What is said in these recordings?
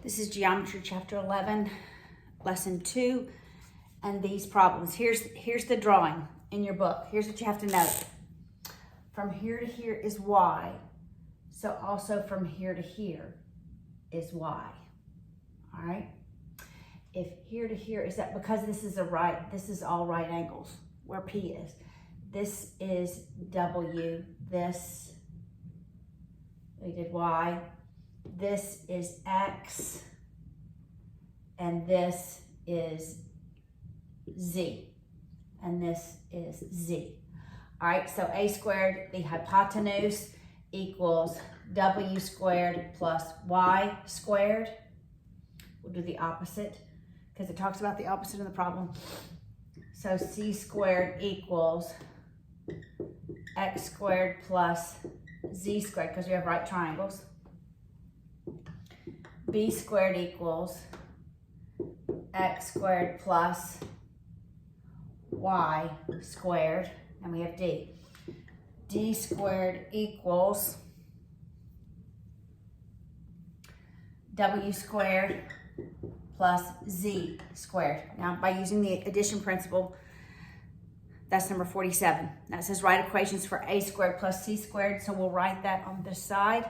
This is Geometry Chapter 11, Lesson 2, and these problems. Here's the drawing in your book. Here's what you have to note. From here to here is y, so also from here to here is y, all right? If here to here is that, because this is all right angles, where P is. This is W, this, we did Y, this is X, and this is Z, and this is Z. All right, so A squared, the hypotenuse, equals W squared plus Y squared. We'll do the opposite, because it talks about the opposite in the problem. So C squared equals X squared plus Z squared, because we have right triangles. B squared equals X squared plus Y squared, and we have D. D squared equals W squared plus Z squared. Now, by using the addition principle, that's number 47. Now it says write equations for A squared plus C squared, so we'll write that on this side.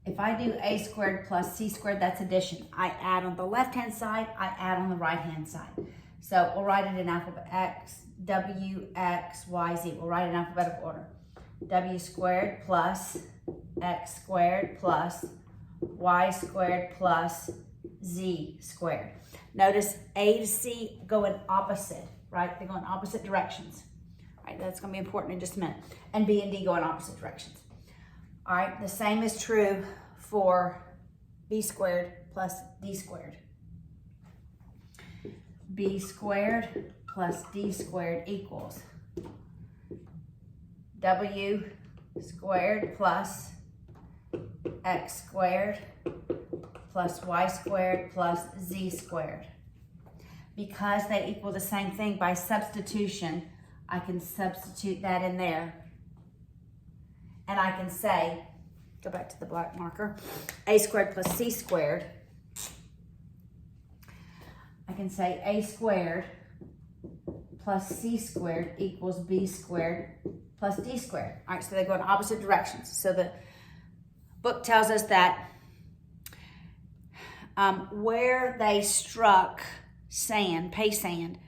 If I do A squared plus C squared, that's addition. I add on the left-hand side, I add on the right-hand side. So we'll write it in alphabet X, W, X, Y, Z. We'll write it in alphabetical order. W squared plus X squared plus Y squared plus Z squared. Notice A to C go in opposite, right? They go in opposite directions. All right, that's gonna be important in just a minute. And B and D go in opposite directions. All right, the same is true for B squared plus D squared. B squared plus D squared equals W squared plus X squared plus Y squared plus Z squared. Because they equal the same thing, by substitution, I can substitute that in there. And I can say, go back to the black marker, A squared plus C squared. I can say A squared plus C squared equals B squared plus D squared. All right, so they go in opposite directions. So the book tells us that where they struck sand, pay sand,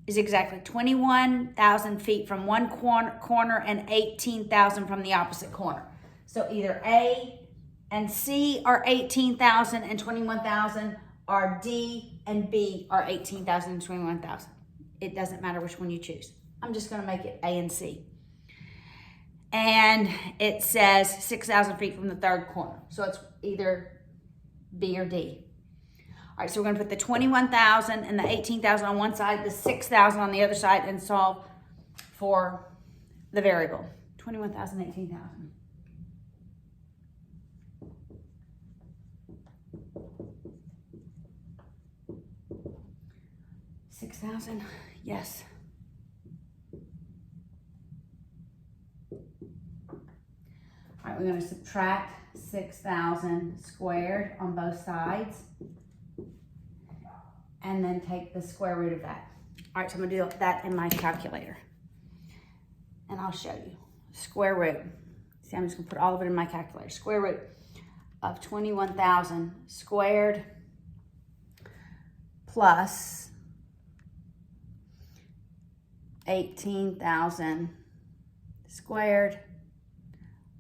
is exactly 21,000 feet from one corner and 18,000 from the opposite corner. So either A and C are 18,000 and 21,000, or D and B are 18,000 and 21,000. It doesn't matter which one you choose. I'm just gonna make it A and C. And it says 6,000 feet from the third corner. So it's either B or D. All right, so we're gonna put the 21,000 and the 18,000 on one side, the 6,000 on the other side, and solve for the variable. 21,000, 18,000. $6,000, yes. All right, we're gonna subtract 6,000 squared on both sides, and then take the square root of that. All right, so I'm gonna do that in my calculator. And I'll show you. Square root. See, I'm just gonna put all of it in my calculator. Square root of 21,000 squared plus 18,000 squared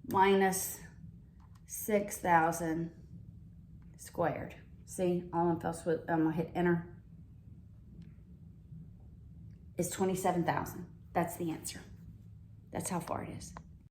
minus 6,000 squared. See, all in fell swoop. I'm gonna hit enter. It's 27,000. That's the answer. That's how far it is.